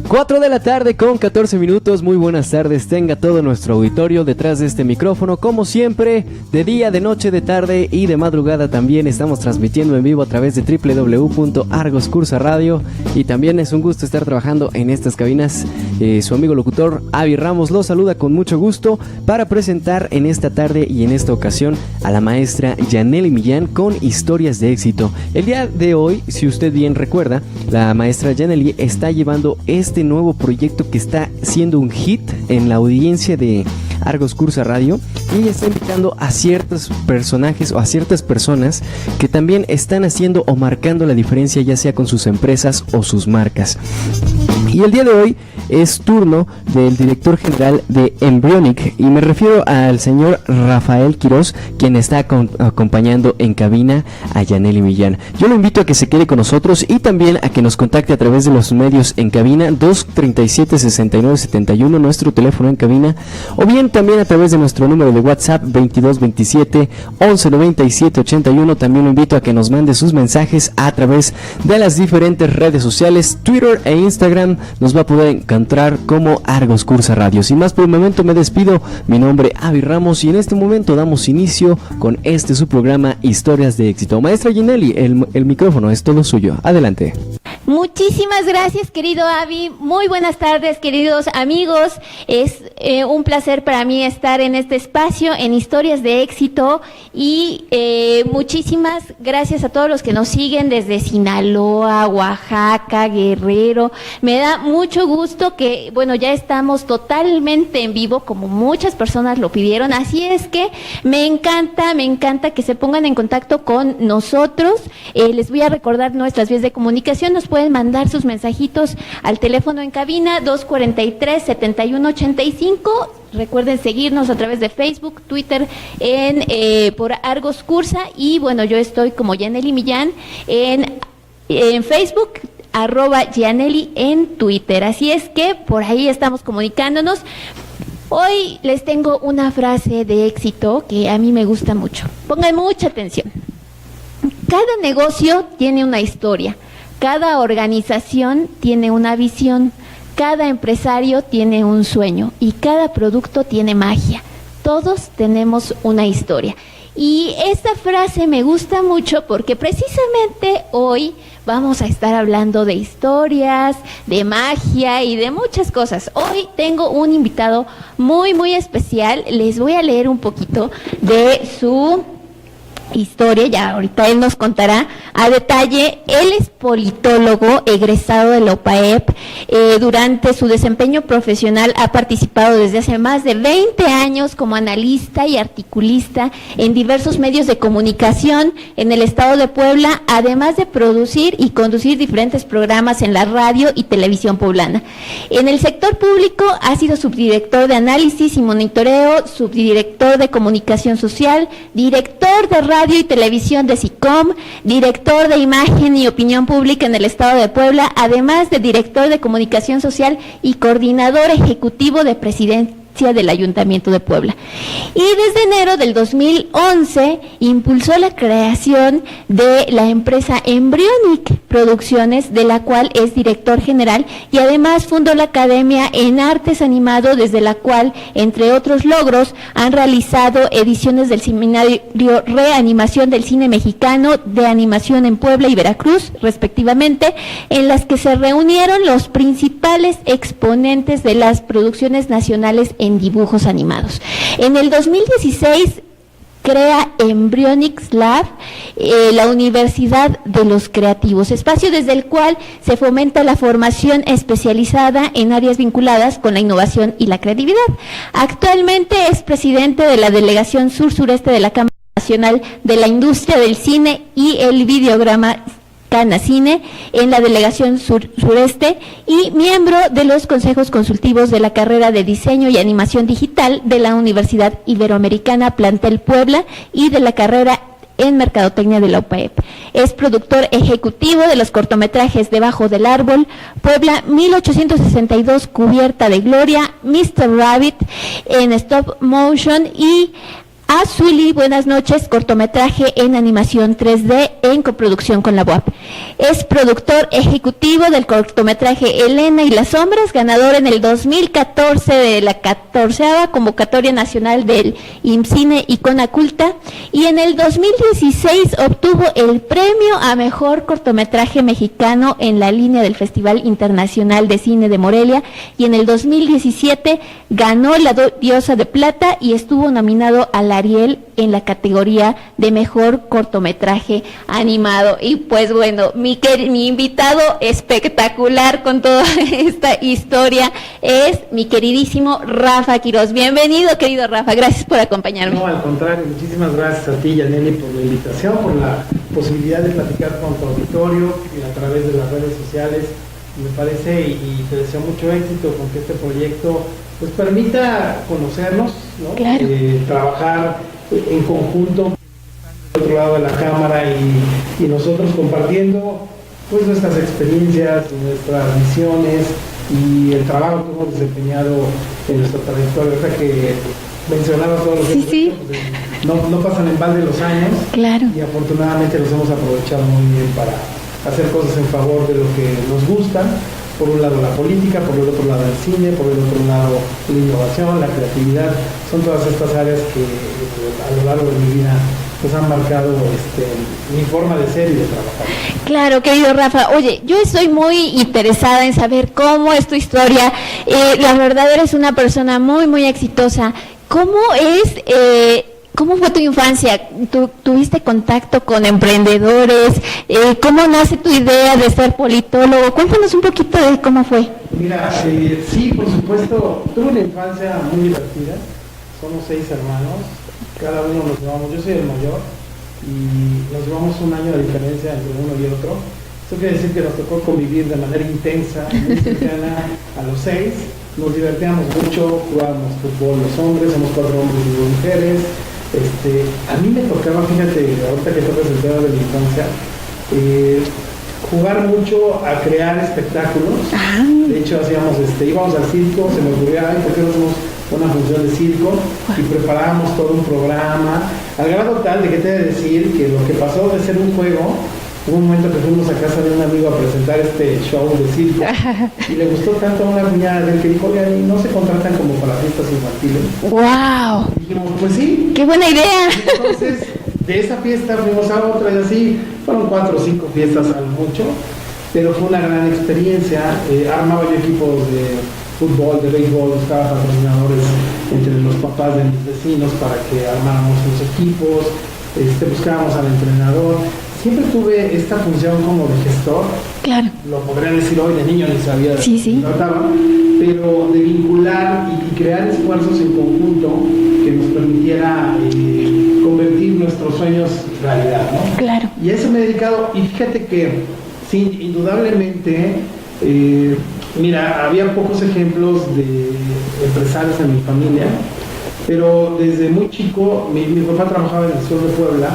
4 de la tarde con 14 minutos, muy buenas tardes, tenga todo nuestro auditorio detrás de este micrófono, como siempre, de día, de noche, de tarde y de madrugada también estamos transmitiendo en vivo a través de www.argoscursa.radio y también es un gusto estar trabajando en estas cabinas. Su amigo locutor Avi Ramos lo saluda con mucho gusto para presentar en esta tarde y en esta ocasión a la maestra Yanely Millán con historias de éxito. El día de hoy, si usted bien recuerda, la maestra Yanely está llevando este nuevo proyecto que está siendo un hit en la audiencia de Argos Cursa Radio y ella está invitando a ciertos personajes o a ciertas personas que también están haciendo o marcando la diferencia, ya sea con sus empresas o sus marcas. Y el día de hoy es turno del director general de Embryonic y me refiero al señor Rafael Quiroz, quien está acompañando en cabina a Yanely Millán. Yo lo invito a que se quede con nosotros y también a que nos contacte a través de los medios en cabina 237-6971, nuestro teléfono en cabina, o bien también a través de nuestro número de WhatsApp 2227-119781. También lo invito a que nos mande sus mensajes a través de las diferentes redes sociales, Twitter e Instagram. Nos va a poder encontrar como Argos Cursa Radio. Sin más por el momento me despido, mi nombre es Avi Ramos y en este momento damos inicio con su programa Historias de Éxito. Maestra Yanely, el micrófono es todo suyo, adelante. Muchísimas gracias, querido Avi. Muy buenas tardes, queridos amigos. Es un placer para mí estar en este espacio, en Historias de Éxito. Y muchísimas gracias a todos los que nos siguen desde Sinaloa, Oaxaca, Guerrero. Me da mucho gusto que, bueno, ya estamos totalmente en vivo, como muchas personas lo pidieron. Así es que me encanta que se pongan en contacto con nosotros. Les voy a recordar nuestras vías de comunicación. Nos pueden mandar sus mensajitos al teléfono en cabina 243-7185. Recuerden seguirnos a través de Facebook, Twitter, por Argos Cursa. Y bueno, yo estoy como Yanely Millán en Facebook, @Yanely en Twitter. Así es que por ahí estamos comunicándonos. Hoy les tengo una frase de éxito que a mí me gusta mucho. Pongan mucha atención. Cada negocio tiene una historia. Cada organización tiene una visión, cada empresario tiene un sueño y cada producto tiene magia. Todos tenemos una historia. Y esta frase me gusta mucho porque precisamente hoy vamos a estar hablando de historias, de magia y de muchas cosas. Hoy tengo un invitado muy, muy especial. Les voy a leer un poquito de su historia, ya ahorita él nos contará a detalle. Él es politólogo egresado de la UPAEP. Durante su desempeño profesional ha participado desde hace más de 20 años como analista y articulista en diversos medios de comunicación en el estado de Puebla, además de producir y conducir diferentes programas en la radio y televisión poblana. En el sector público ha sido subdirector de análisis y monitoreo, subdirector de comunicación social, director de radio y televisión de SICOM, director de imagen y opinión pública en el estado de Puebla, además de director de comunicación social y coordinador ejecutivo de presidencia del Ayuntamiento de Puebla. Y desde enero del 2011 impulsó la creación de la empresa Embryonic Producciones, de la cual es director general, y además fundó la Academia en Artes Animado, desde la cual, entre otros logros, han realizado ediciones del seminario Reanimación del Cine Mexicano, de Animación en Puebla y Veracruz, respectivamente, en las que se reunieron los principales exponentes de las producciones nacionales en dibujos animados. En el 2016 crea Embryonics Lab, la Universidad de los Creativos, espacio desde el cual se fomenta la formación especializada en áreas vinculadas con la innovación y la creatividad. Actualmente es presidente de la Delegación Sur-Sureste de la Cámara Nacional de la Industria del Cine y el Videograma Canacine en la Delegación Sureste y miembro de los consejos consultivos de la carrera de Diseño y Animación Digital de la Universidad Iberoamericana Plantel Puebla y de la carrera en Mercadotecnia de la UPAEP. Es productor ejecutivo de los cortometrajes Debajo del Árbol, Puebla 1862, Cubierta de Gloria, Mr. Rabbit en stop motion y Azuli, buenas noches, cortometraje en animación 3D en coproducción con la UAP. Es productor ejecutivo del cortometraje Elena y las sombras, ganador en el 2014 de la 14ª convocatoria nacional del IMCINE Icona Culta, y en el 2016 obtuvo el premio a mejor cortometraje mexicano en la línea del Festival Internacional de Cine de Morelia, y en el 2017 ganó la Diosa de Plata y estuvo nominado a la Ariel en la categoría de mejor cortometraje animado. Y pues bueno, mi invitado espectacular con toda esta historia es mi queridísimo Rafa Quiroz. Bienvenido, querido Rafa, gracias por acompañarme. No, al contrario, muchísimas gracias a ti, Yaneli, por la invitación, por la posibilidad de platicar con tu auditorio a través de las redes sociales. Me parece, y te deseo mucho éxito con que este proyecto pues permita conocernos, ¿no? Claro. Trabajar en conjunto del otro lado de la cámara y nosotros compartiendo pues nuestras experiencias, nuestras visiones y el trabajo que hemos desempeñado en nuestra trayectoria. O sea, que mencionaba todos los sí. Pues, no pasan en balde los años. Claro. Y afortunadamente los hemos aprovechado muy bien para hacer cosas en favor de lo que nos gusta. Por un lado la política, por el otro lado el cine, por el otro lado la innovación, la creatividad. Son todas estas áreas que a lo largo de mi vida pues han marcado mi forma de ser y de trabajar. Claro, querido Rafa. Oye, yo estoy muy interesada en saber cómo es tu historia. La verdad, eres una persona muy, muy exitosa. ¿Cómo fue tu infancia? ¿Tuviste contacto con emprendedores? ¿Cómo nace tu idea de ser politólogo? Cuéntanos un poquito de cómo fue. Mira, sí, por supuesto, tuve una infancia muy divertida. Somos 6 hermanos, cada uno nos llevamos, yo soy el mayor, y nos llevamos un año de diferencia entre uno y otro. Eso quiere decir que nos tocó convivir de manera intensa, muy cercana a los 6. Nos divertíamos mucho, jugábamos fútbol los hombres, somos 4 hombres y 2 mujeres. A mí me tocaba, fíjate, ahorita que tocas el tema de la infancia, jugar mucho a crear espectáculos. De hecho, íbamos al circo, se me ocurría, ¿por qué no hacemos una función de circo? Y preparábamos todo un programa, al grado tal de que te he de decir que lo que pasó de ser un juego, hubo un momento que fuimos a casa de un amigo a presentar este show de circo y le gustó tanto a una cuñada de él que dijo, oigan, ¿y no se contratan como para fiestas infantiles? ¡Wow! Y dijimos, pues sí. ¡Qué buena idea! Y entonces, de esa fiesta fuimos a otra y así, fueron 4 o 5 fiestas al mucho, pero fue una gran experiencia. Armaba yo equipos de fútbol, de béisbol, buscaba patrocinadores entre los papás de mis vecinos para que armáramos los equipos, buscábamos al entrenador. Siempre tuve esta función como de gestor. Claro. Lo podría decir hoy, de niño ni sabía de qué se trataba, pero de vincular y crear esfuerzos en conjunto que nos permitiera convertir nuestros sueños en realidad, ¿no? Claro. Y a eso me he dedicado, y fíjate que, sí, indudablemente, mira, había pocos ejemplos de empresarios en mi familia, pero desde muy chico, mi papá trabajaba en el sur de Puebla,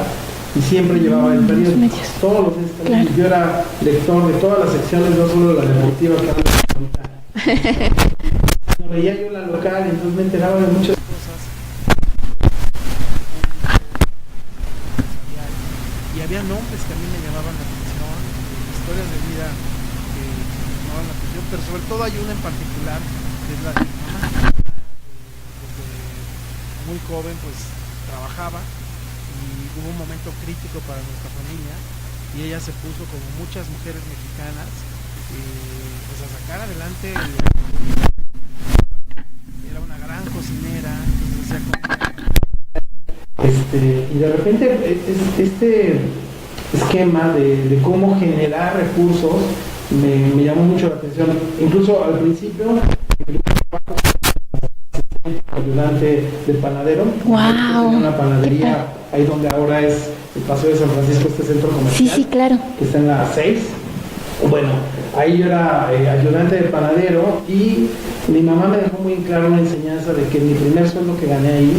y siempre llevaba el periódico, todos los días. Claro. Yo era lector de todas las secciones, no solo de la deportiva que habla. Veía yo la local, entonces me enteraba de muchas cosas. Y había nombres que a mí me llamaban la atención, historias de vida que me llamaban la atención, pero sobre todo hay una en particular, que es la de mi mamá. Desde muy joven pues trabajaba, y hubo un momento crítico para nuestra familia y ella se puso, como muchas mujeres mexicanas, pues a sacar adelante. Era una gran cocinera, y de repente este esquema de cómo generar recursos me llamó mucho la atención. Incluso al principio ayudante de panadero. Wow. Tenía una panadería ahí donde ahora es el Paseo de San Francisco, este centro comercial. Sí, claro. Que está en la 6. Bueno, ahí yo era ayudante de panadero, y mi mamá me dejó muy claro una enseñanza de que mi primer sueldo que gané ahí,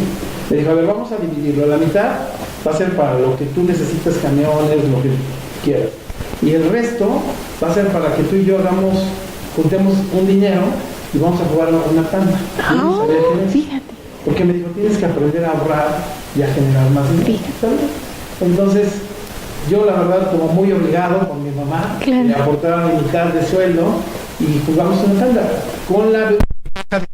me dijo, a ver, vamos a dividirlo a la mitad, va a ser para lo que tú necesites, camiones, lo que quieras. Y el resto va a ser para que tú y yo juntemos un dinero y vamos a jugar una tanda. Fíjate. Porque me dijo, tienes que aprender a ahorrar y a generar más dinero. Entonces, yo la verdad, como muy obligado con mi mamá, le aportaba mi mitad de sueldo y jugamos una tanda. Con la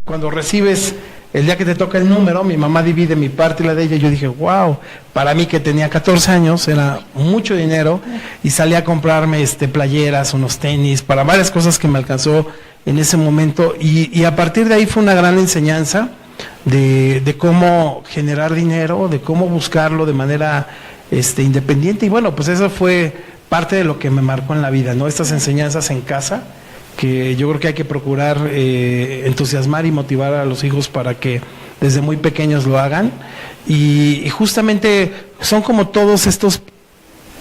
cuando recibes, el día que te toca el número, mi mamá divide mi parte y la de ella. Yo dije, wow, para mí que tenía 14 años, era mucho dinero, y salí a comprarme playeras, unos tenis, para varias cosas que me alcanzó en ese momento, y a partir de ahí fue una gran enseñanza de cómo generar dinero, de cómo buscarlo de manera independiente, y bueno, pues eso fue parte de lo que me marcó en la vida, ¿no? Estas enseñanzas en casa, que yo creo que hay que procurar entusiasmar y motivar a los hijos para que desde muy pequeños lo hagan, y justamente son como todos estos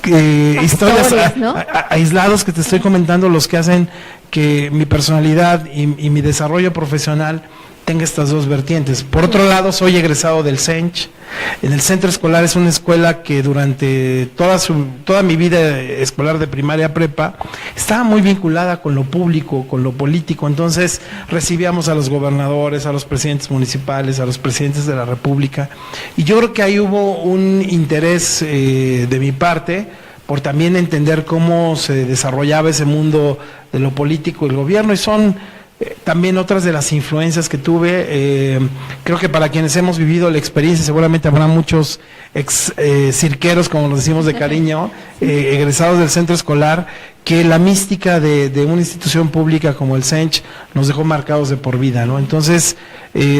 historias, ¿no? Aislados que te estoy comentando, los que hacen que mi personalidad y mi desarrollo profesional tenga estas dos vertientes. Por otro lado, soy egresado del CENCH. En el centro escolar es una escuela que durante toda mi vida escolar de primaria a prepa estaba muy vinculada con lo público, con lo político. Entonces recibíamos a los gobernadores, a los presidentes municipales, a los presidentes de la República, y yo creo que ahí hubo un interés de mi parte por también entender cómo se desarrollaba ese mundo de lo político y el gobierno, y son también otras de las influencias que tuve. Creo que para quienes hemos vivido la experiencia, seguramente habrá muchos cirqueros, como nos decimos de cariño, egresados del centro escolar, que la mística de una institución pública como el CENCH nos dejó marcados de por vida, ¿no? Entonces,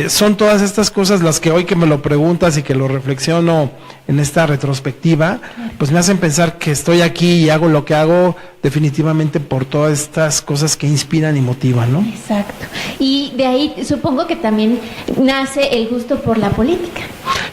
son todas estas cosas las que hoy que me lo preguntas y que lo reflexiono en esta retrospectiva, pues me hacen pensar que estoy aquí y hago lo que hago definitivamente por todas estas cosas que inspiran y motivan, ¿no? Exacto. Y de ahí supongo que también nace el gusto por la política.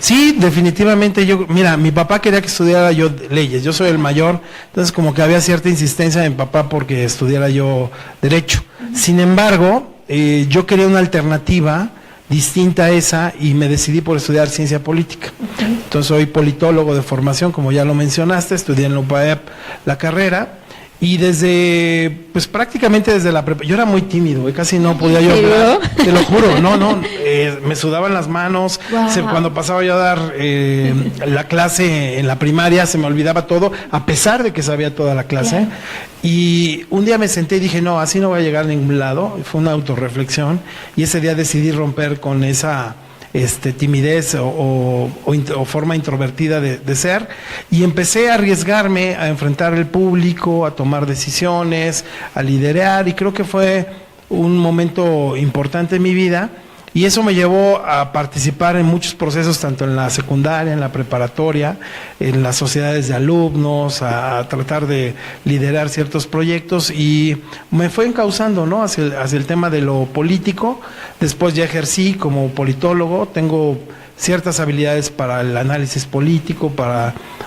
Sí, definitivamente. Mira, mi papá quería que estudiara yo leyes, yo soy el mayor, entonces como que había cierta insistencia de mi papá porque estudiara yo derecho. Sin embargo, yo quería una alternativa distinta a esa y me decidí por estudiar ciencia política. Entonces soy politólogo de formación, como ya lo mencionaste, estudié en la UPAEP la carrera, y pues prácticamente desde la prepa, yo era muy tímido, casi no podía yo hablar, te lo juro, me sudaban las manos, cuando pasaba yo a dar la clase en la primaria se me olvidaba todo, a pesar de que sabía toda la clase, y un día me senté y dije, no, así no voy a llegar a ningún lado, fue una autorreflexión, y ese día decidí romper con esa timidez o forma introvertida de ser, y empecé a arriesgarme a enfrentar el público, a tomar decisiones, a liderar, y creo que fue un momento importante en mi vida, y eso me llevó a participar en muchos procesos, tanto en la secundaria, en la preparatoria, en las sociedades de alumnos, a tratar de liderar ciertos proyectos, y me fue encauzando, ¿no?, hacia el tema de lo político. Después ya ejercí como politólogo, tengo ciertas habilidades para el análisis político,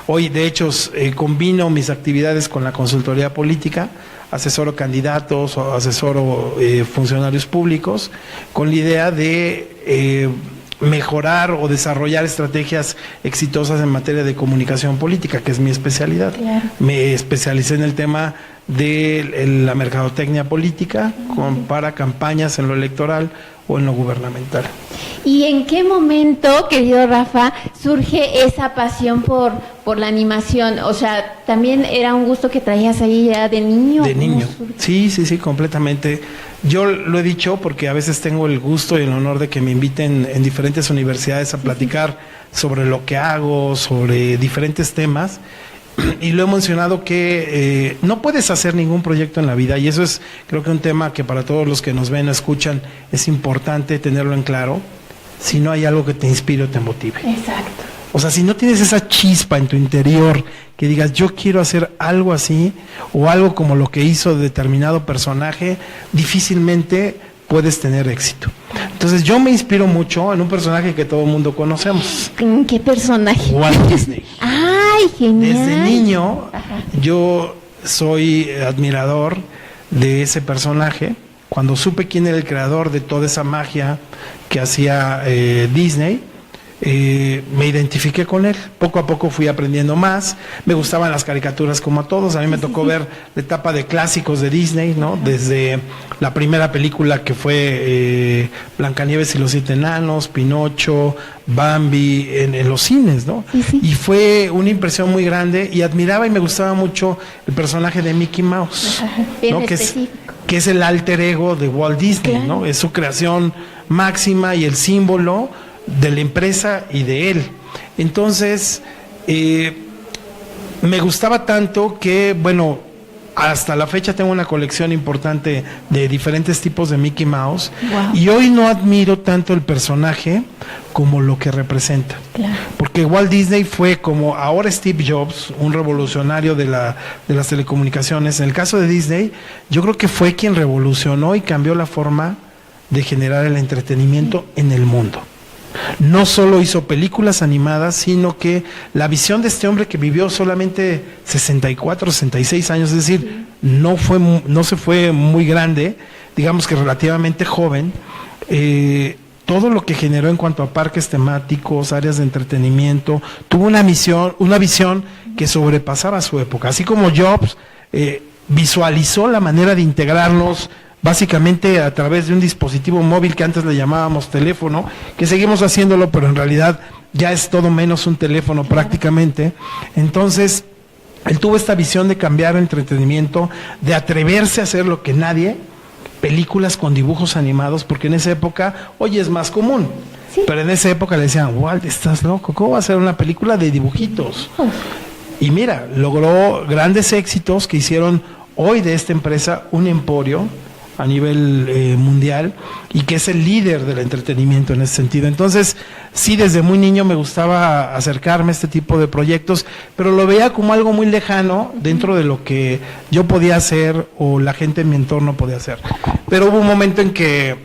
hoy de hecho combino mis actividades con la consultoría política, asesoro candidatos o asesoro funcionarios públicos, con la idea de mejorar o desarrollar estrategias exitosas en materia de comunicación política, que es mi especialidad. Claro. Me especialicé en el tema de la mercadotecnia política para campañas en lo electoral o en lo gubernamental. ¿Y en qué momento, querido Rafa, surge esa pasión por la animación? O sea, ¿también era un gusto que traías ahí ya de niño? De niño, sí, completamente. Yo lo he dicho porque a veces tengo el gusto y el honor de que me inviten en diferentes universidades a platicar sobre lo que hago, sobre diferentes temas. Y lo he mencionado que no puedes hacer ningún proyecto en la vida, y eso es, creo que un tema que para todos los que nos ven o escuchan es importante tenerlo en claro, si no hay algo que te inspire o te motive. Exacto. O sea, si no tienes esa chispa en tu interior que digas, yo quiero hacer algo así, o algo como lo que hizo determinado personaje, difícilmente puedes tener éxito. Entonces yo me inspiro mucho en un personaje que todo el mundo conocemos. ¿Qué personaje? Walt Disney. ¡Ay, genial! Desde niño yo soy admirador de ese personaje. Cuando supe quién era el creador de toda esa magia que hacía Disney, me identifiqué con él. Poco a poco fui aprendiendo más. Me gustaban las caricaturas como a todos. A mí me tocó ver la etapa de clásicos de Disney, ¿no? Desde la primera película que fue Blancanieves y los 7 enanos, Pinocho, Bambi, en los cines, ¿no? Y fue una impresión muy grande, y admiraba y me gustaba mucho el personaje de Mickey Mouse, ¿no? Que es el alter ego de Walt Disney, claro, ¿no? Es su creación máxima y el símbolo de la empresa y de él. Entonces, me gustaba tanto que, bueno, hasta la fecha tengo una colección importante de diferentes tipos de Mickey Mouse. Wow. Y hoy no admiro tanto el personaje como lo que representa. Claro. Porque Walt Disney fue como ahora Steve Jobs, un revolucionario de las telecomunicaciones. En el caso de Disney, yo creo que fue quien revolucionó y cambió la forma de generar el entretenimiento en el mundo. No solo hizo películas animadas, sino que la visión de este hombre, que vivió solamente 64, 66 años, es decir, no se fue muy grande, digamos que relativamente joven, todo lo que generó en cuanto a parques temáticos, áreas de entretenimiento, tuvo una visión que sobrepasaba su época. Así como Jobs visualizó la manera de integrarlos básicamente a través de un dispositivo móvil que antes le llamábamos teléfono, que seguimos haciéndolo, pero en realidad ya es todo menos un teléfono prácticamente. Entonces, él tuvo esta visión de cambiar el entretenimiento, de atreverse a hacer lo que nadie, películas con dibujos animados, porque en esa época, hoy es más común, sí, pero en esa época le decían, Walt, estás loco, ¿cómo va a ser una película de dibujitos? Y mira, logró grandes éxitos que hicieron hoy de esta empresa un emporio a nivel mundial, y que es el líder del entretenimiento en ese sentido. Entonces, sí, desde muy niño me gustaba acercarme a este tipo de proyectos, pero lo veía como algo muy lejano dentro de lo que yo podía hacer o la gente en mi entorno podía hacer. Pero hubo un momento en que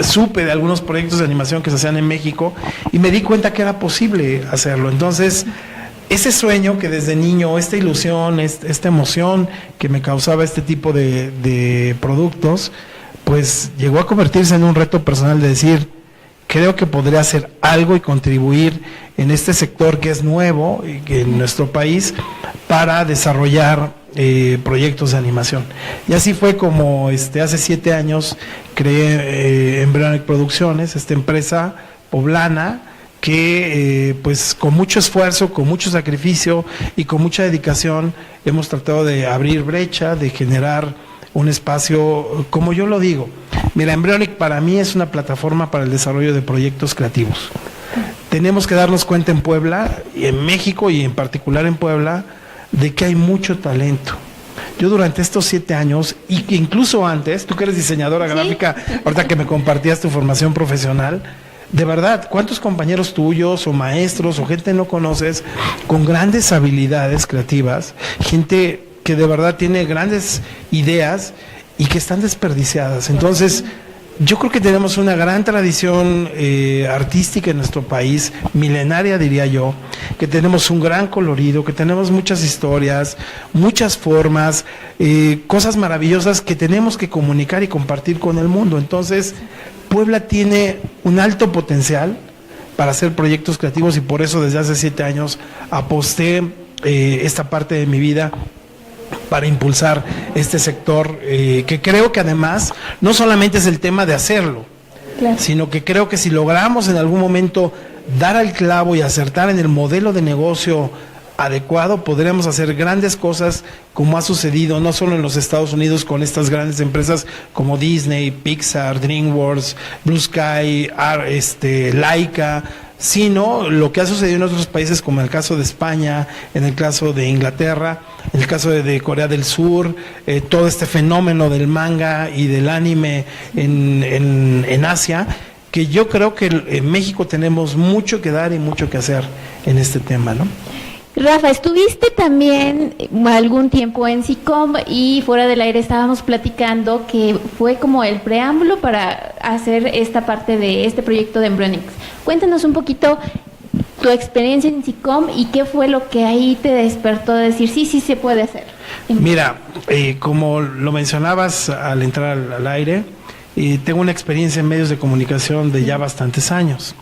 supe de algunos proyectos de animación que se hacían en México y me di cuenta que era posible hacerlo. Entonces, ese sueño que desde niño, esta ilusión, esta emoción que me causaba este tipo de productos, pues llegó a convertirse en un reto personal de decir, creo que podría hacer algo y contribuir en este sector que es nuevo en nuestro país para desarrollar proyectos de animación. Y así fue como hace 7 años creé Embryonic Producciones, esta empresa poblana, que pues con mucho esfuerzo, con mucho sacrificio y con mucha dedicación hemos tratado de abrir brecha, de generar un espacio, como yo lo digo. Mira, Embryonic para mí es una plataforma para el desarrollo de proyectos creativos. Tenemos que darnos cuenta en Puebla, y en México y en particular en Puebla, de que hay mucho talento. Yo durante estos 7 años, y que incluso antes, tú que eres diseñadora gráfica, ahorita que me compartías tu formación profesional, de verdad, ¿cuántos compañeros tuyos o maestros o gente no conoces con grandes habilidades creativas? Gente que de verdad tiene grandes ideas y que están desperdiciadas. Entonces, yo creo que tenemos una gran tradición artística en nuestro país, milenaria diría yo, que tenemos un gran colorido, que tenemos muchas historias, muchas formas, cosas maravillosas que tenemos que comunicar y compartir con el mundo. Entonces, Puebla tiene un alto potencial para hacer proyectos creativos, y por eso desde hace 7 años aposté esta parte de mi vida para impulsar este sector, que creo que además no solamente es el tema de hacerlo, claro, sino que creo que si logramos en algún momento dar al clavo y acertar en el modelo de negocio adecuado, podremos hacer grandes cosas, como ha sucedido no solo en los Estados Unidos con estas grandes empresas como Disney, Pixar, DreamWorks, Blue Sky, Laika, sino lo que ha sucedido en otros países, como en el caso de España, en el caso de Inglaterra, en el caso de Corea del Sur, todo este fenómeno del manga y del anime en Asia, que yo creo que en México tenemos mucho que dar y mucho que hacer en este tema, ¿no? Rafa, estuviste también algún tiempo en SICOM, y fuera del aire estábamos platicando que fue como el preámbulo para hacer esta parte de este proyecto de Embryonics. Cuéntanos un poquito tu experiencia en SICOM y qué fue lo que ahí te despertó de decir, sí se puede hacer. Mira, como lo mencionabas al entrar al aire, tengo una experiencia en medios de comunicación de ya bastantes años.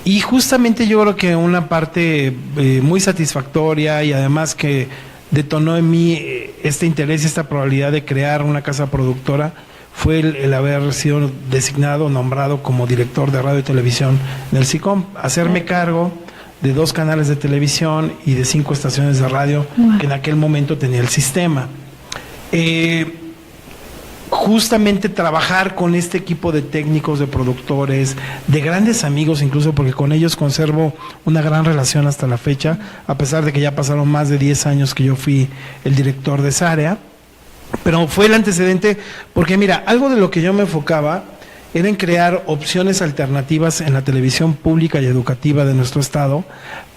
Y justamente yo creo que una parte muy satisfactoria y además que detonó en mí este interés y esta probabilidad de crear una casa productora fue el haber sido designado, nombrado como director de radio y televisión del SICOM, hacerme cargo de 2 canales de televisión y de 5 estaciones de radio que en aquel momento tenía el sistema. Justamente trabajar con este equipo de técnicos, de productores, de grandes amigos incluso, porque con ellos conservo una gran relación hasta la fecha, a pesar de que ya pasaron más de 10 años que yo fui el director de esa área, pero fue el antecedente, porque mira, algo de lo que yo me enfocaba era en crear opciones alternativas en la televisión pública y educativa de nuestro estado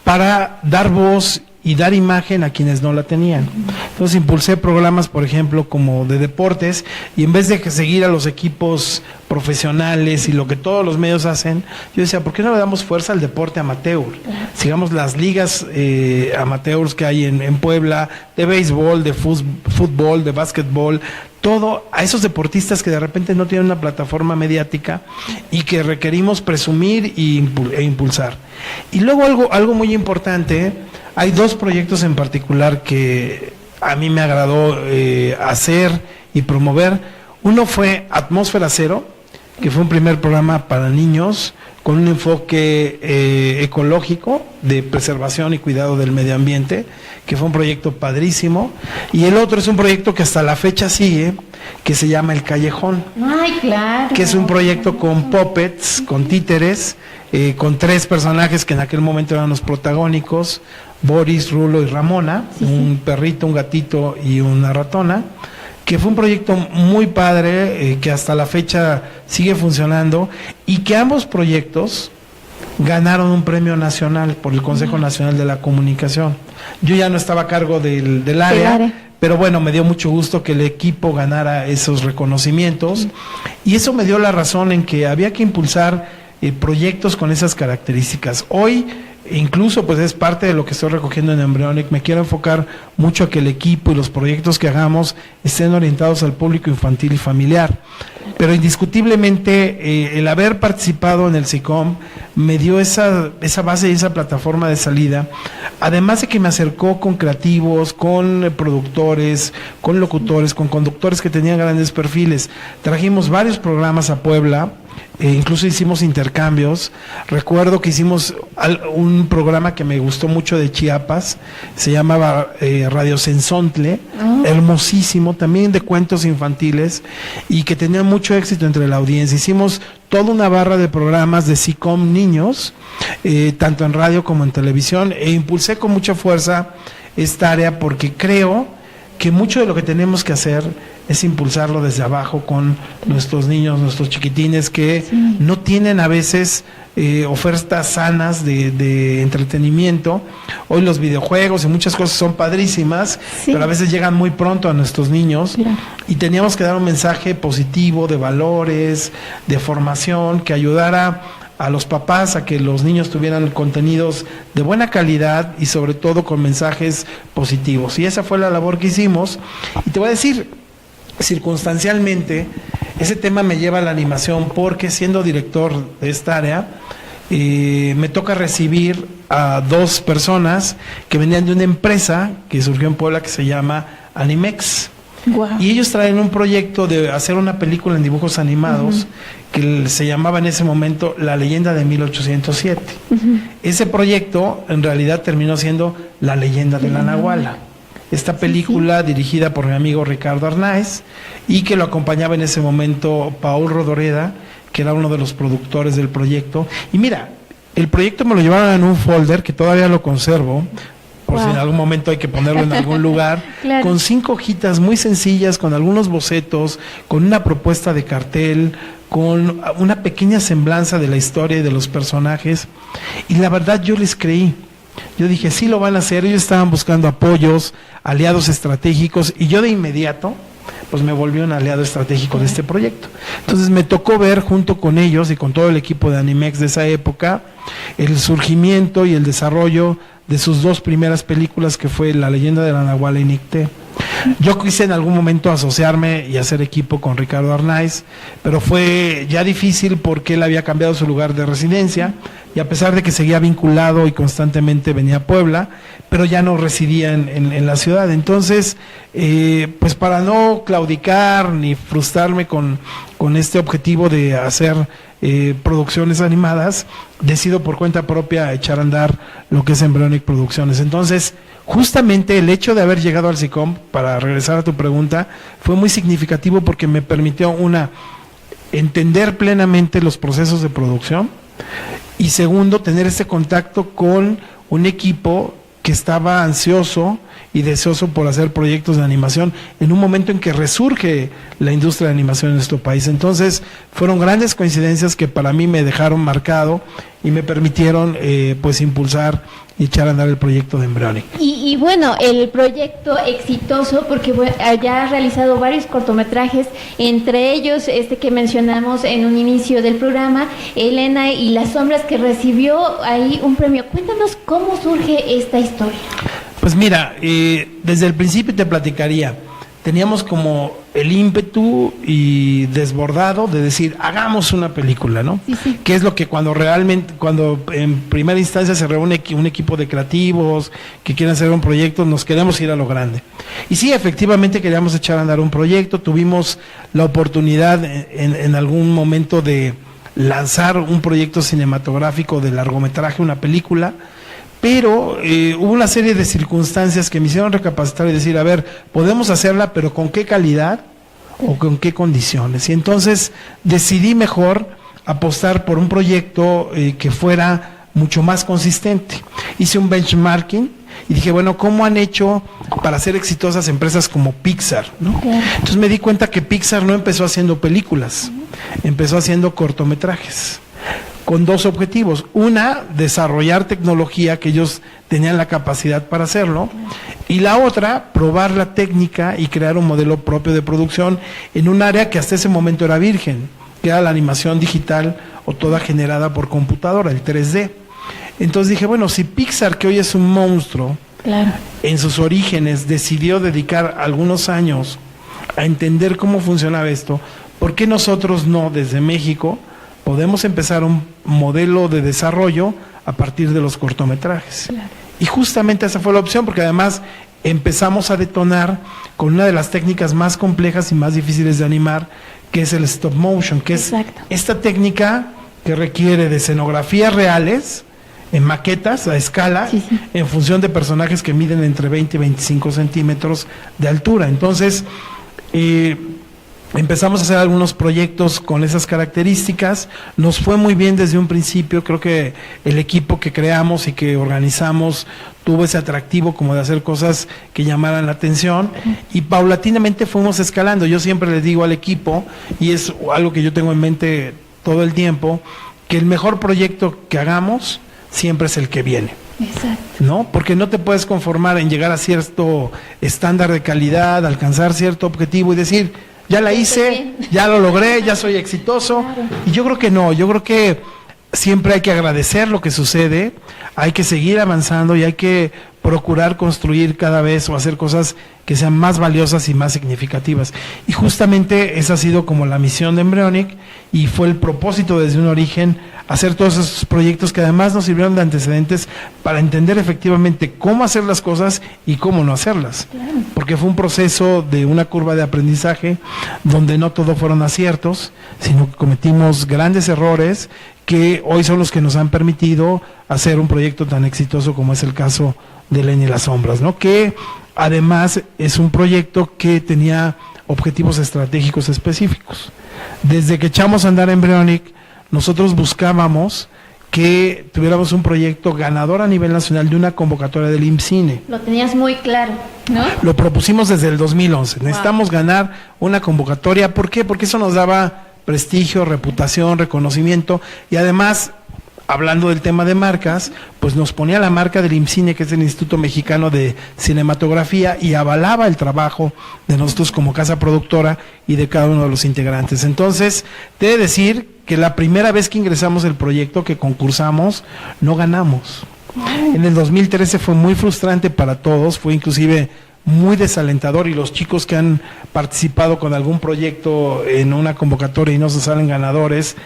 para dar voz y dar imagen a quienes no la tenían. Entonces impulsé programas, por ejemplo, como de deportes, y en vez de seguir a los equipos profesionales y lo que todos los medios hacen, yo decía, ¿por qué no le damos fuerza al deporte amateur? Sigamos las ligas amateurs que hay en Puebla, de béisbol, de fútbol, de básquetbol, todo a esos deportistas que de repente no tienen una plataforma mediática y que requerimos presumir e impulsar. Y luego algo muy importante, hay 2 proyectos en particular que a mí me agradó hacer y promover. Uno fue Atmósfera Cero, que fue un primer programa para niños con un enfoque ecológico de preservación y cuidado del medio ambiente, que fue un proyecto padrísimo. Y el otro es un proyecto que hasta la fecha sigue, que se llama El Callejón. Ay, claro. Que es un proyecto con puppets, con títeres, con 3 personajes que en aquel momento eran los protagónicos, Boris, Rulo y Ramona, un perrito, un gatito y una ratona, que fue un proyecto muy padre, que hasta la fecha sigue funcionando, y que ambos proyectos ganaron un premio nacional por el Consejo Nacional de la Comunicación. Yo ya no estaba a cargo del área, pero bueno, me dio mucho gusto que el equipo ganara esos reconocimientos, y eso me dio la razón en que había que impulsar proyectos con esas características. Hoy incluso pues es parte de lo que estoy recogiendo en Embryonic. Me quiero enfocar mucho a que el equipo y los proyectos que hagamos estén orientados al público infantil y familiar, pero indiscutiblemente el haber participado en el SICOM me dio esa base y esa plataforma de salida, además de que me acercó con creativos, con productores, con locutores, con conductores que tenían grandes perfiles. Trajimos varios programas a Puebla, incluso hicimos intercambios. Recuerdo que hicimos un programa que me gustó mucho de Chiapas, se llamaba Radio Sensontle, hermosísimo, también de cuentos infantiles, y que tenía mucho éxito entre la audiencia. Hicimos toda una barra de programas de SICOM niños, tanto en radio como en televisión, e impulsé con mucha fuerza esta área porque creo que mucho de lo que tenemos que hacer es impulsarlo desde abajo con nuestros niños, nuestros chiquitines que no tienen a veces ofertas sanas de entretenimiento. Hoy los videojuegos y muchas cosas son padrísimas, pero a veces llegan muy pronto a nuestros niños, y teníamos que dar un mensaje positivo de valores, de formación, que ayudara a los papás a que los niños tuvieran contenidos de buena calidad y sobre todo con mensajes positivos. Y esa fue la labor que hicimos. Y te voy a decir, circunstancialmente, ese tema me lleva a la animación porque siendo director de esta área, me toca recibir a 2 personas que venían de una empresa que surgió en Puebla que se llama Animex. Wow. Y ellos traen un proyecto de hacer una película en dibujos animados que se llamaba en ese momento La Leyenda de 1807. Ese proyecto en realidad terminó siendo La Leyenda de la Nahuala. Esta película dirigida por mi amigo Ricardo Arnáez y que lo acompañaba en ese momento Paul Rodoreda, que era uno de los productores del proyecto. Y mira, el proyecto me lo llevaron en un folder que todavía lo conservo, por si en algún momento hay que ponerlo en algún lugar, con 5 hojitas muy sencillas, con algunos bocetos, con una propuesta de cartel, con una pequeña semblanza de la historia y de los personajes, y la verdad yo les creí. Yo dije, sí lo van a hacer. Ellos estaban buscando apoyos, aliados estratégicos, y yo de inmediato pues me volví un aliado estratégico de este proyecto. Entonces me tocó ver junto con ellos y con todo el equipo de Animex de esa época el surgimiento y el desarrollo de sus 2 primeras películas, que fue La Leyenda de la Nahuala y Nicté. Yo quise en algún momento asociarme y hacer equipo con Ricardo Arnaiz, pero fue ya difícil porque él había cambiado su lugar de residencia, y a pesar de que seguía vinculado y constantemente venía a Puebla, pero ya no residía en la ciudad. Entonces, pues para no claudicar ni frustrarme con este objetivo de hacer producciones animadas, decido por cuenta propia echar a andar lo que es Embryonic Producciones. Entonces, justamente el hecho de haber llegado al SICOM, para regresar a tu pregunta, fue muy significativo porque me permitió, entender plenamente los procesos de producción, y segundo, tener ese contacto con un equipo que estaba ansioso y deseoso por hacer proyectos de animación en un momento en que resurge la industria de animación en nuestro país. Entonces, fueron grandes coincidencias que para mí me dejaron marcado y me permitieron pues impulsar y echar a andar el proyecto de Embryonic. Y bueno, el proyecto exitoso, porque ya ha realizado varios cortometrajes, entre ellos este que mencionamos en un inicio del programa, Elena y las sombras, que recibió ahí un premio. Cuéntanos cómo surge esta historia. Pues mira, desde el principio te platicaría, teníamos como el ímpetu y desbordado de decir, hagamos una película, ¿no? Sí, sí. Que es lo que cuando en primera instancia se reúne un equipo de creativos que quieren hacer un proyecto, nos queremos ir a lo grande. Y sí, efectivamente queríamos echar a andar un proyecto, tuvimos la oportunidad en algún momento de lanzar un proyecto cinematográfico de largometraje, una película, pero hubo una serie de circunstancias que me hicieron recapacitar y decir, a ver, podemos hacerla, pero ¿con qué calidad o con qué condiciones? Y entonces decidí mejor apostar por un proyecto que fuera mucho más consistente. Hice un benchmarking y dije, bueno, ¿cómo han hecho para ser exitosas empresas como Pixar, ¿no? Entonces me di cuenta que Pixar no empezó haciendo películas, empezó haciendo cortometrajes, con dos objetivos. Una, desarrollar tecnología, que ellos tenían la capacidad para hacerlo, y la otra, probar la técnica y crear un modelo propio de producción en un área que hasta ese momento era virgen, que era la animación digital o toda generada por computadora, el 3D. Entonces dije, bueno, si Pixar, que hoy es un monstruo, claro, en sus orígenes decidió dedicar algunos años a entender cómo funcionaba esto, ¿por qué nosotros no, desde México, podemos empezar un modelo de desarrollo a partir de los cortometrajes? Claro. Y justamente esa fue la opción, porque además empezamos a detonar con una de las técnicas más complejas y más difíciles de animar, que es el stop motion, que Exacto. es esta técnica que requiere de escenografías reales, en maquetas a escala, Sí, sí. en función de personajes que miden entre 20 y 25 centímetros de altura. Entonces, empezamos a hacer algunos proyectos con esas características, nos fue muy bien desde un principio, creo que el equipo que creamos y que organizamos tuvo ese atractivo como de hacer cosas que llamaran la atención, y paulatinamente fuimos escalando. Yo siempre le digo al equipo, y es algo que yo tengo en mente todo el tiempo, que el mejor proyecto que hagamos siempre es el que viene. Exacto. ¿No? Porque no te puedes conformar en llegar a cierto estándar de calidad, alcanzar cierto objetivo y decir, ya la hice, ya lo logré, ya soy exitoso. Claro. Y yo creo que no, yo creo que siempre hay que agradecer lo que sucede, hay que seguir avanzando y hay que procurar construir cada vez o hacer cosas que sean más valiosas y más significativas. Y justamente esa ha sido como la misión de Embryonic, y fue el propósito desde un origen hacer todos esos proyectos que además nos sirvieron de antecedentes para entender efectivamente cómo hacer las cosas y cómo no hacerlas. Claro. Porque fue un proceso de una curva de aprendizaje donde no todo fueron aciertos, sino que cometimos grandes errores que hoy son los que nos han permitido hacer un proyecto tan exitoso como es el caso de Elena y las sombras, ¿no? Que además es un proyecto que tenía objetivos estratégicos específicos. Desde que echamos a andar Embryonic, nosotros buscábamos que tuviéramos un proyecto ganador a nivel nacional de una convocatoria del IMCINE. Lo tenías muy claro, ¿no? Lo propusimos desde el 2011. Necesitamos ganar una convocatoria. ¿Por qué? Porque eso nos daba prestigio, reputación, reconocimiento, y además, hablando del tema de marcas, pues nos ponía la marca del IMCINE, que es el Instituto Mexicano de Cinematografía, y avalaba el trabajo de nosotros como casa productora y de cada uno de los integrantes. Entonces, te he de decir que la primera vez que ingresamos el proyecto, que concursamos, no ganamos. En el 2013 fue muy frustrante para todos, fue inclusive muy desalentador, y los chicos que han participado con algún proyecto en una convocatoria y no se salen ganadores,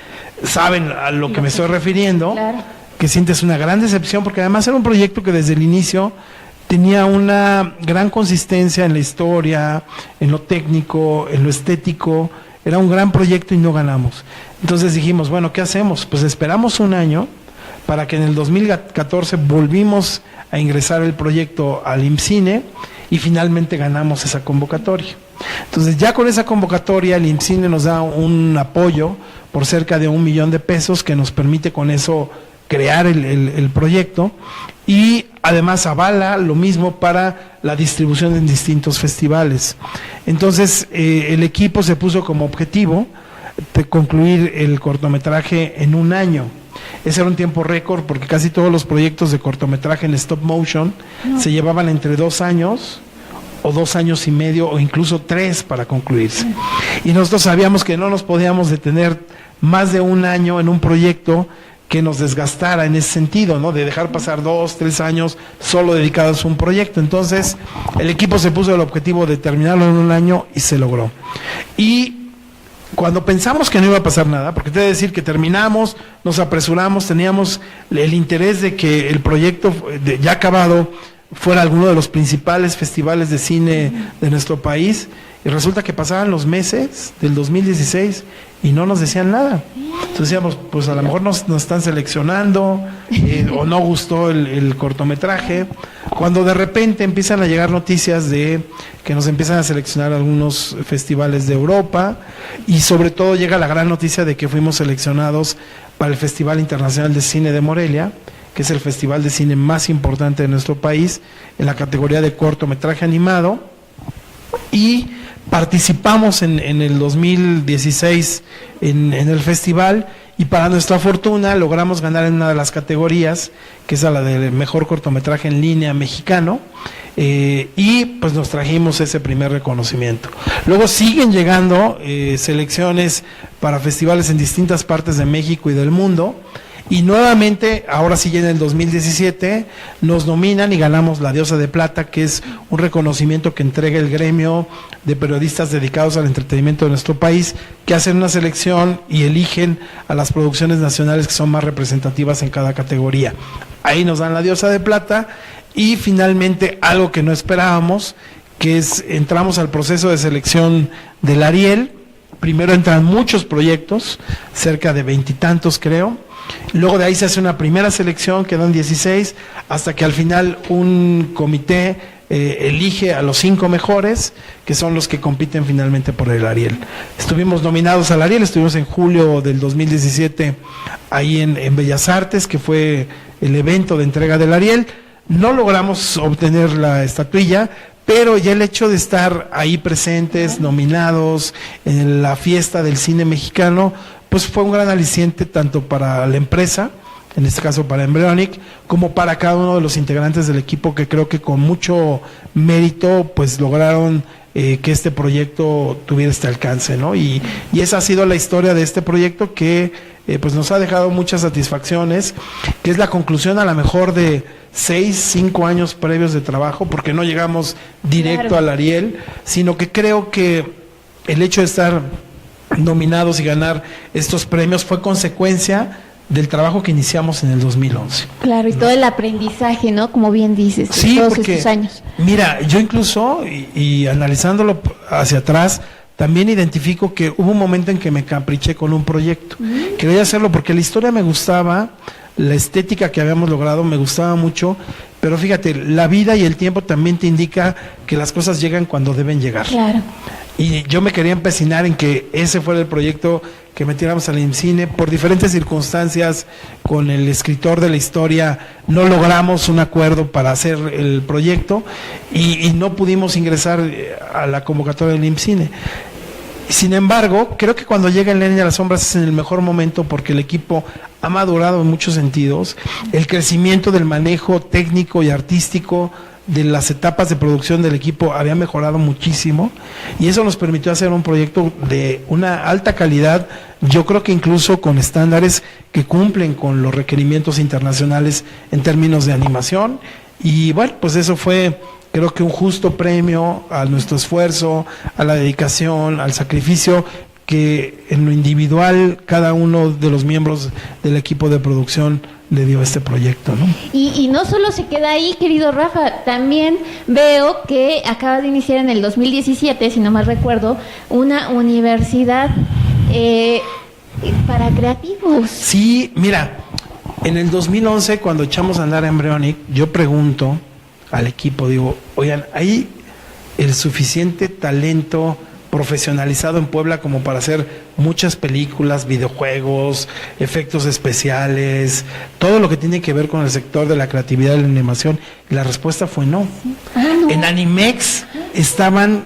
saben a lo que me estoy refiriendo, Claro. que sientes una gran decepción, porque además era un proyecto que desde el inicio tenía una gran consistencia en la historia, en lo técnico, en lo estético, era un gran proyecto y no ganamos. Entonces dijimos, bueno, ¿qué hacemos? Pues esperamos un año para que en el 2014 volvimos a ingresar el proyecto al IMCINE y finalmente ganamos esa convocatoria. Entonces ya con esa convocatoria el IMCINE nos da un apoyo por cerca de $1 millón que nos permite con eso crear el proyecto, y además avala lo mismo para la distribución en distintos festivales. Entonces el equipo se puso como objetivo de concluir el cortometraje en un año. Ese era un tiempo récord porque casi todos los proyectos de cortometraje en stop motion se llevaban entre 2 años o 2 años y medio o incluso 3 para concluirse. Y nosotros sabíamos que no nos podíamos detener más de un año en un proyecto que nos desgastara en ese sentido, ¿no? De dejar pasar 2, 3 años solo dedicados a un proyecto. Entonces el equipo se puso el objetivo de terminarlo en un año y se logró. Y cuando pensamos que no iba a pasar nada, porque te voy a decir que terminamos, nos apresuramos, teníamos el interés de que el proyecto ya acabado fuera alguno de los principales festivales de cine de nuestro país, y resulta que pasaban los meses del 2016 y no nos decían nada. Entonces decíamos, pues a lo mejor nos están seleccionando o no gustó el cortometraje, cuando de repente empiezan a llegar noticias de que nos empiezan a seleccionar algunos festivales de Europa, y sobre todo llega la gran noticia de que fuimos seleccionados para el Festival Internacional de Cine de Morelia, que es el festival de cine más importante de nuestro país, en la categoría de cortometraje animado, y participamos en el 2016 en el festival, y para nuestra fortuna logramos ganar en una de las categorías, que es la de mejor cortometraje en línea mexicano, y pues nos trajimos ese primer reconocimiento. Luego siguen llegando selecciones para festivales en distintas partes de México y del mundo, y nuevamente, ahora sí en el 2017, nos nominan y ganamos la Diosa de Plata, que es un reconocimiento que entrega el gremio de periodistas dedicados al entretenimiento de nuestro país, que hacen una selección y eligen a las producciones nacionales que son más representativas en cada categoría. Ahí nos dan la Diosa de Plata, y finalmente algo que no esperábamos, que es, entramos al proceso de selección del Ariel. Primero entran muchos proyectos, cerca de 20 y tantos creo. Luego de ahí se hace una primera selección, quedan 16, hasta que al final un comité elige a los 5 mejores, que son los que compiten finalmente por el Ariel. Estuvimos nominados al Ariel, estuvimos en julio del 2017 ahí en Bellas Artes, que fue el evento de entrega del Ariel. No logramos obtener la estatuilla, pero ya el hecho de estar ahí presentes, nominados en la fiesta del cine mexicano, pues fue un gran aliciente tanto para la empresa, en este caso para Embryonic, como para cada uno de los integrantes del equipo, que creo que con mucho mérito pues lograron que este proyecto tuviera este alcance, ¿no? Y esa ha sido la historia de este proyecto, que pues nos ha dejado muchas satisfacciones, que es la conclusión a lo mejor de 6, 5 años previos de trabajo, porque no llegamos directo al Ariel, sino que creo que el hecho de estar nominados y ganar estos premios fue consecuencia del trabajo que iniciamos en el 2011. Claro, y todo el aprendizaje, ¿no? Como bien dices, de sí, todos porque, estos años. Mira, yo incluso, y analizándolo hacia atrás, también identifico que hubo un momento en que me capriché con un proyecto. Quería hacerlo porque la historia me gustaba, la estética que habíamos logrado me gustaba mucho, pero fíjate, la vida y el tiempo también te indica que las cosas llegan cuando deben llegar. Claro. Y yo me quería empecinar en que ese fuera el proyecto que metiéramos al IMCINE. Por diferentes circunstancias, con el escritor de la historia no logramos un acuerdo para hacer el proyecto, y no pudimos ingresar a la convocatoria del IMCINE. Sin embargo, creo que cuando llega En Leña de las Sombras es en el mejor momento, porque el equipo ha madurado en muchos sentidos. El crecimiento del manejo técnico y artístico de las etapas de producción del equipo había mejorado muchísimo, y eso nos permitió hacer un proyecto de una alta calidad, yo creo que incluso con estándares que cumplen con los requerimientos internacionales en términos de animación. Y bueno, pues eso fue creo que un justo premio a nuestro esfuerzo, a la dedicación, al sacrificio que en lo individual cada uno de los miembros del equipo de producción le dio a este proyecto, ¿no? Y no solo se queda ahí, querido Rafa, también veo que acaba de iniciar en el 2017, si no mal recuerdo, una universidad para creativos. Sí, mira, en el 2011 cuando echamos a andar a Embryonic, yo pregunto al equipo, digo, oigan, ¿hay el suficiente talento profesionalizado en Puebla como para hacer muchas películas, videojuegos, efectos especiales, todo lo que tiene que ver con el sector de la creatividad y la animación? Y la respuesta fue no. Sí. No. En Animex estaban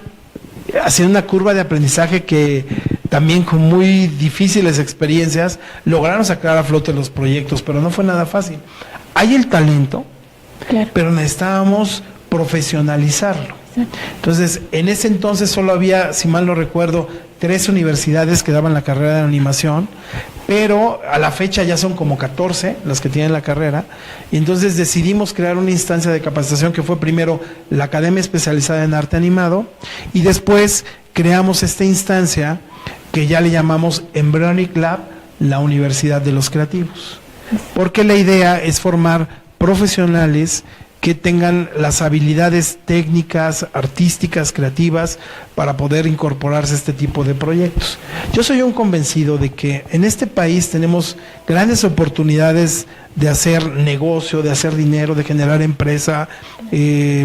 haciendo una curva de aprendizaje que también con muy difíciles experiencias lograron sacar a flote los proyectos, pero no fue nada fácil. Hay el talento, Claro. pero necesitábamos profesionalizarlo. Entonces, en ese entonces solo había, si mal no recuerdo, 3 universidades que daban la carrera de animación, pero a la fecha ya son como 14 las que tienen la carrera, y entonces decidimos crear una instancia de capacitación que fue primero la Academia Especializada en Arte Animado, y después creamos esta instancia que ya le llamamos Embryonic Lab, la Universidad de los Creativos, porque la idea es formar profesionales que tengan las habilidades técnicas, artísticas, creativas para poder incorporarse a este tipo de proyectos. Yo soy un convencido de que en este país tenemos grandes oportunidades de hacer negocio, de hacer dinero, de generar empresa,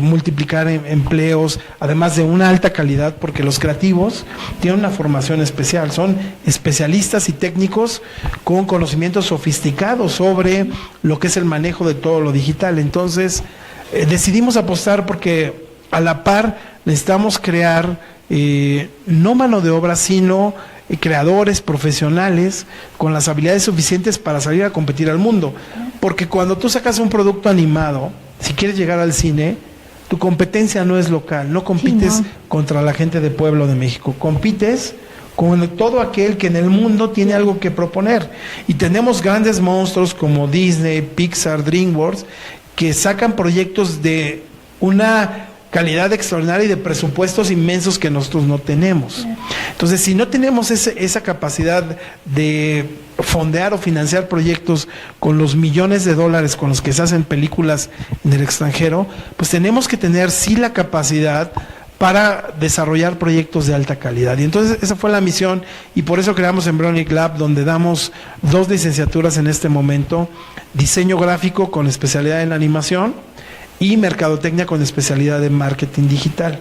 multiplicar empleos, además de una alta calidad, porque los creativos tienen una formación especial, son especialistas y técnicos con conocimientos sofisticados sobre lo que es el manejo de todo lo digital. Entonces, decidimos apostar porque a la par necesitamos crear no mano de obra, sino creadores profesionales con las habilidades suficientes para salir a competir al mundo, porque cuando tú sacas un producto animado, si quieres llegar al cine, tu competencia no es local, no compites contra la gente de Puebla o de México, compites con todo aquel que en el mundo tiene algo que proponer, y tenemos grandes monstruos como Disney, Pixar, DreamWorks, que sacan proyectos de una calidad extraordinaria y de presupuestos inmensos que nosotros no tenemos. Entonces, si no tenemos esa capacidad de fondear o financiar proyectos con los millones de dólares con los que se hacen películas en el extranjero, pues tenemos que tener sí la capacidad para desarrollar proyectos de alta calidad. Y entonces esa fue la misión, y por eso creamos Embryonic Lab, donde damos 2 licenciaturas en este momento: diseño gráfico con especialidad en animación y mercadotecnia con especialidad en marketing digital,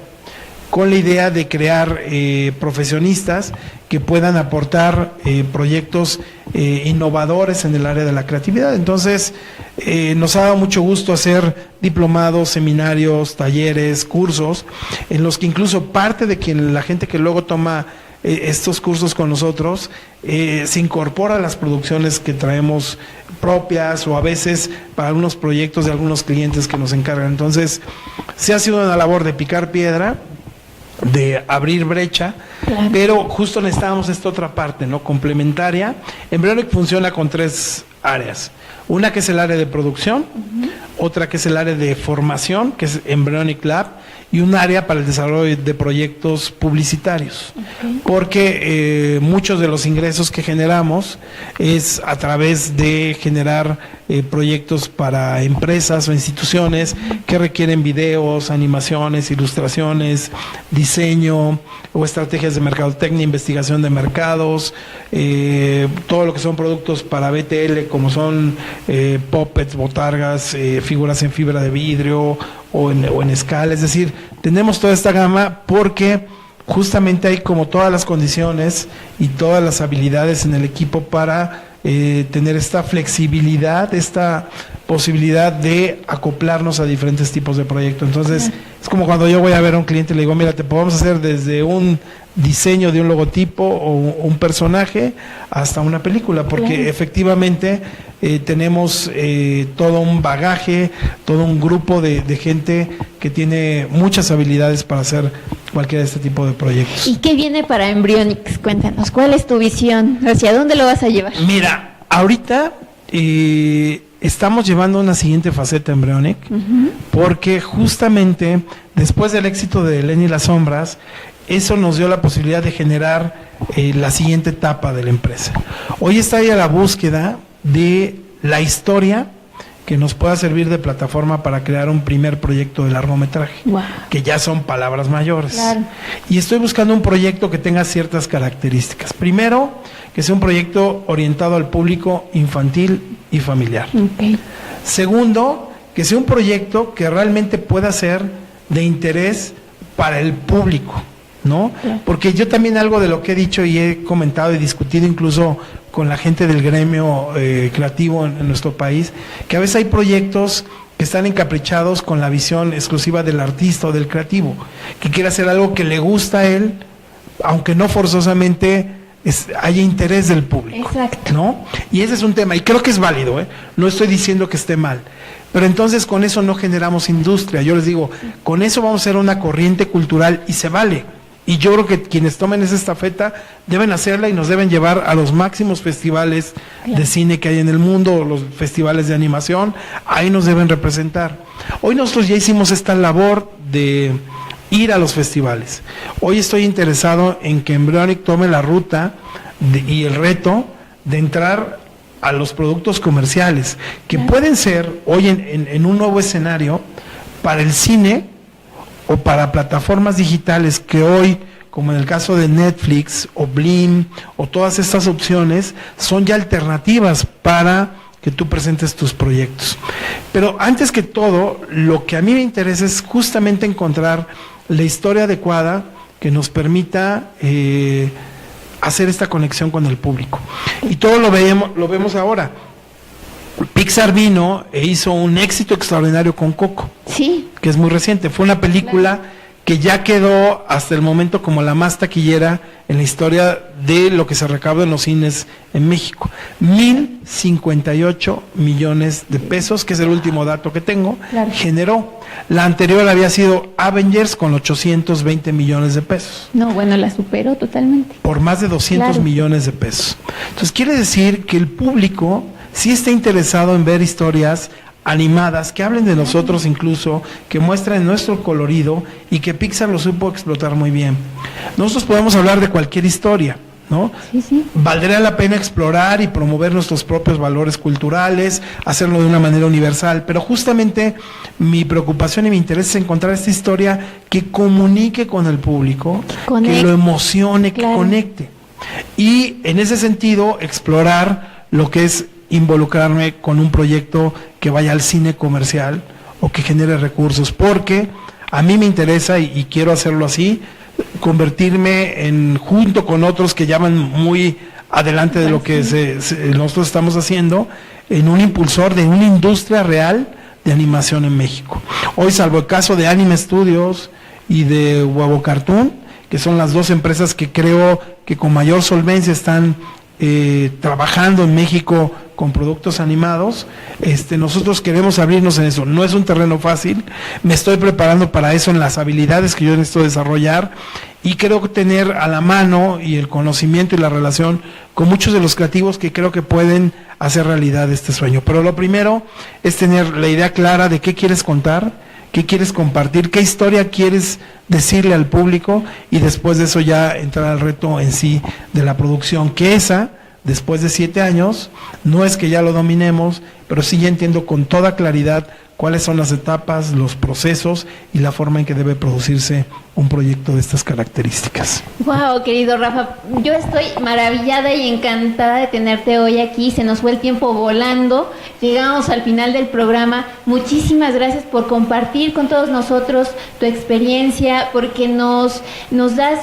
con la idea de crear profesionistas que puedan aportar proyectos innovadores en el área de la creatividad. Entonces, nos ha dado mucho gusto hacer diplomados, seminarios, talleres, cursos, en los que incluso parte de la gente que luego toma estos cursos con nosotros se incorpora a las producciones que traemos propias, o a veces para algunos proyectos de algunos clientes que nos encargan. Entonces, se ha sido una labor de picar piedra, de abrir brecha, claro, pero justo necesitábamos esta otra parte, ¿no?, complementaria. Embryonic funciona con 3 áreas: una que es el área de producción, otra que es el área de formación, que es Embryonic Lab, y un área para el desarrollo de proyectos publicitarios, porque muchos de los ingresos que generamos es a través de generar proyectos para empresas o instituciones que requieren videos, animaciones, ilustraciones, diseño o estrategias de mercadotecnia, investigación de mercados, todo lo que son productos para BTL, como son puppets, botargas, figuras en fibra de vidrio o en escala. Es decir, tenemos toda esta gama porque justamente hay como todas las condiciones y todas las habilidades en el equipo para tener esta flexibilidad, esta posibilidad de acoplarnos a diferentes tipos de proyectos. Entonces, es como cuando yo voy a ver a un cliente y le digo, mira, te podemos hacer desde un diseño de un logotipo o un personaje hasta una película, porque efectivamente tenemos todo un bagaje, todo un grupo de gente que tiene muchas habilidades para hacer cualquiera de este tipo de proyectos. ¿Y qué viene para Embryonics? Cuéntanos, ¿cuál es tu visión? ¿Hacia dónde lo vas a llevar? Mira, ahorita estamos llevando una siguiente faceta Embryonic, porque justamente después del éxito de Elena y las sombras, eso nos dio la posibilidad de generar la siguiente etapa de la empresa. Hoy está ahí a la búsqueda de la historia que nos pueda servir de plataforma para crear un primer proyecto de largometraje, que ya son palabras mayores. Claro. Y estoy buscando un proyecto que tenga ciertas características. Primero, que sea un proyecto orientado al público infantil y familiar. Okay. Segundo, que sea un proyecto que realmente pueda ser de interés para el público, ¿no? Claro. Porque yo también algo de lo que he dicho y he comentado y discutido incluso con la gente del gremio creativo en nuestro país, que a veces hay proyectos que están encaprichados con la visión exclusiva del artista o del creativo, que quiere hacer algo que le gusta a él, aunque no forzosamente haya interés del público. Exacto. ¿No? Y ese es un tema, y creo que es válido, no estoy diciendo que esté mal, pero entonces con eso no generamos industria. Yo les digo, con eso vamos a hacer una corriente cultural y se vale. Y yo creo que quienes tomen esa estafeta deben hacerla y nos deben llevar a los máximos festivales de cine que hay en el mundo, los festivales de animación, ahí nos deben representar. Hoy nosotros ya hicimos esta labor de ir a los festivales. Hoy estoy interesado en que Embryonic tome la ruta y el reto de entrar a los productos comerciales, que pueden ser hoy en un nuevo escenario para el cine o para plataformas digitales que hoy, como en el caso de Netflix o Blim o todas estas opciones, son ya alternativas para que tú presentes tus proyectos. Pero antes que todo, lo que a mí me interesa es justamente encontrar la historia adecuada que nos permita hacer esta conexión con el público. Y todo lo vemos ahora. Pixar vino e hizo un éxito extraordinario con Coco, Sí. que es muy reciente. Fue una película que ya quedó hasta el momento como la más taquillera en la historia de lo que se recauda en los cines en México. 1,058 millones de pesos, que es el último dato que tengo, generó. La anterior había sido Avengers con 820 millones de pesos. No, bueno, la superó totalmente. Por más de 200 millones de pesos. Entonces quiere decir que el público sí está interesado en ver historias animadas que hablen de nosotros, incluso que muestren nuestro colorido, y que Pixar lo supo explotar muy bien. Nosotros podemos hablar de cualquier historia, ¿no? Sí. Valdría la pena explorar y promover nuestros propios valores culturales, hacerlo de una manera universal, pero justamente mi preocupación y mi interés es encontrar esta historia que comunique con el público, que lo emocione, que conecte. Y en ese sentido, explorar lo que es involucrarme con un proyecto que vaya al cine comercial o que genere recursos, porque a mí me interesa y quiero hacerlo así, convertirme en, junto con otros que llaman muy adelante de lo que nosotros estamos haciendo, en un impulsor de una industria real de animación en México. Hoy, salvo el caso de Anime Studios y de Huevo Cartoon, que son las dos empresas que creo que con mayor solvencia están trabajando en México con productos animados, nosotros queremos abrirnos en eso. No es un terreno fácil, me estoy preparando para eso en las habilidades que yo necesito desarrollar, y creo que tener a la mano y el conocimiento y la relación con muchos de los creativos que creo que pueden hacer realidad este sueño. Pero lo primero es tener la idea clara de qué quieres contar, qué quieres compartir, qué historia quieres decirle al público, y después de eso ya entrar al reto en sí de la producción, que esa, después de 7 años, no es que ya lo dominemos, pero sí ya entiendo con toda claridad cuáles son las etapas, los procesos y la forma en que debe producirse un proyecto de estas características. Wow, querido Rafa, yo estoy maravillada y encantada de tenerte hoy aquí. Se nos fue el tiempo volando, llegamos al final del programa. Muchísimas gracias por compartir con todos nosotros tu experiencia, porque nos das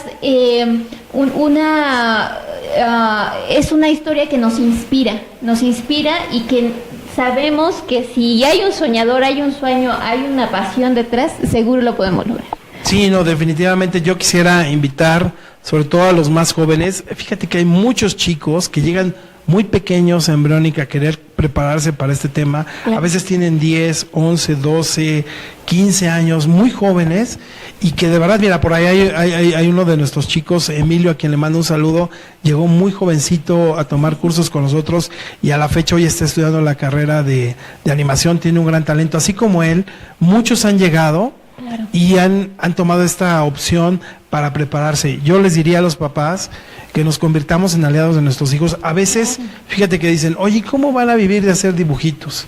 es una historia que nos inspira y que sabemos que si hay un soñador, hay un sueño, hay una pasión detrás, seguro lo podemos lograr. Sí, no, definitivamente yo quisiera invitar sobre todo a los más jóvenes. Fíjate que hay muchos chicos que llegan muy pequeños en Embryonic a querer prepararse para este tema. Claro. A veces tienen 10, 11, 12, 15 años, muy jóvenes, y que de verdad, mira, por ahí hay uno de nuestros chicos, Emilio, a quien le mando un saludo, llegó muy jovencito a tomar cursos con nosotros y a la fecha hoy está estudiando la carrera de animación, tiene un gran talento, así como él, muchos han llegado. Claro. Y han tomado esta opción para prepararse. Yo les diría a los papás que nos convirtamos en aliados de nuestros hijos. A veces, fíjate que dicen, oye, ¿cómo van a vivir de hacer dibujitos?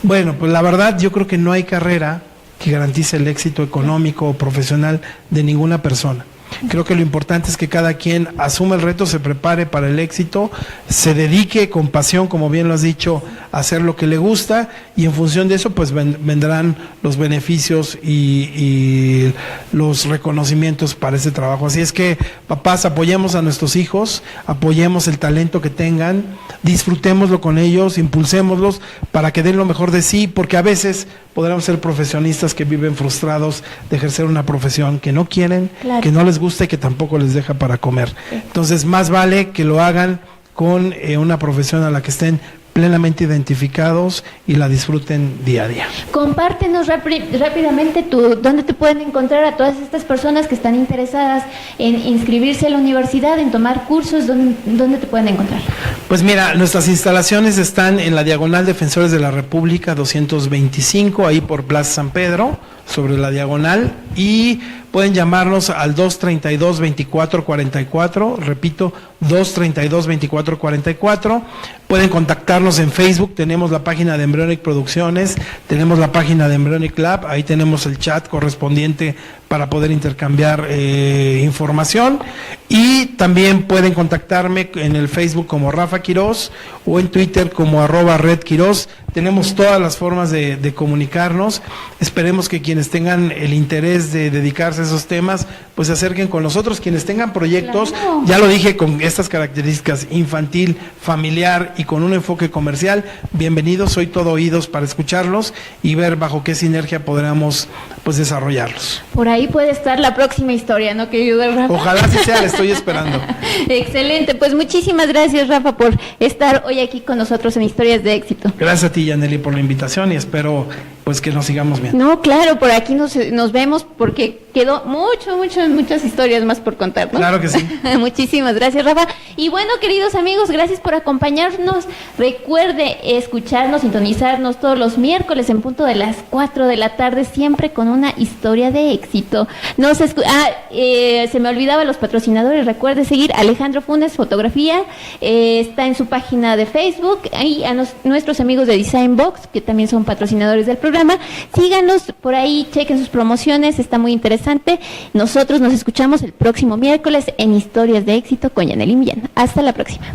Bueno, pues la verdad yo creo que no hay carrera que garantice el éxito económico o profesional de ninguna persona. Creo que lo importante es que cada quien asuma el reto, se prepare para el éxito, se dedique con pasión, como bien lo has dicho, a hacer lo que le gusta, y en función de eso pues vendrán los beneficios y los reconocimientos para ese trabajo. Así es que, papás, apoyemos a nuestros hijos, apoyemos el talento que tengan, disfrutémoslo con ellos, impulsémoslos para que den lo mejor de sí, porque a veces podrán ser profesionistas que viven frustrados de ejercer una profesión que no quieren, claro, que no les gusta y que tampoco les deja para comer. Entonces, más vale que lo hagan con una profesión a la que estén plenamente identificados y la disfruten día a día. Compártenos rápidamente dónde te pueden encontrar a todas estas personas que están interesadas en inscribirse a la universidad, en tomar cursos, ¿dónde te pueden encontrar? Pues mira, nuestras instalaciones están en la Diagonal Defensores de la República 225, ahí por Plaza San Pedro, sobre la diagonal, y pueden llamarnos al 232-2444, repito, 232-2444, pueden contactarnos en Facebook, tenemos la página de Embryonic Producciones, tenemos la página de Embryonic Lab, ahí tenemos el chat correspondiente para poder intercambiar información, y también pueden contactarme en el Facebook como Rafa Quiroz o en Twitter como @redquiroz. Tenemos todas las formas de comunicarnos. Esperemos que quienes tengan el interés de dedicarse a esos temas, pues se acerquen con nosotros. Quienes tengan proyectos, claro, ya lo dije, con estas características, infantil, familiar y con un enfoque comercial, bienvenidos, soy todo oídos para escucharlos y ver bajo qué sinergia podremos pues desarrollarlos. Por ahí puede estar la próxima historia, ¿no, querido Rafa? Ojalá así sea, la estoy esperando. Excelente, pues muchísimas gracias, Rafa, por estar hoy aquí con nosotros en Historias de Éxito. Gracias a ti, Yaneli, por la invitación, y espero pues que nos sigamos viendo. No, claro, por aquí nos vemos porque quedó muchas historias más por contar, ¿no? Claro que sí. Muchísimas gracias, Rafa. Y bueno, queridos amigos, gracias por acompañarnos. Recuerde escucharnos, sintonizarnos todos los miércoles en punto de las 4 de la tarde, siempre con una historia de éxito. Se me olvidaba los patrocinadores. Recuerde seguir a Alejandro Funes Fotografía, está en su página de Facebook, y a nuestros amigos de Design Box, que también son patrocinadores del programa. Síganos por ahí, chequen sus promociones, está muy interesante. Nosotros nos escuchamos el próximo miércoles en Historias de Éxito con Yaneli Millán. Hasta la próxima.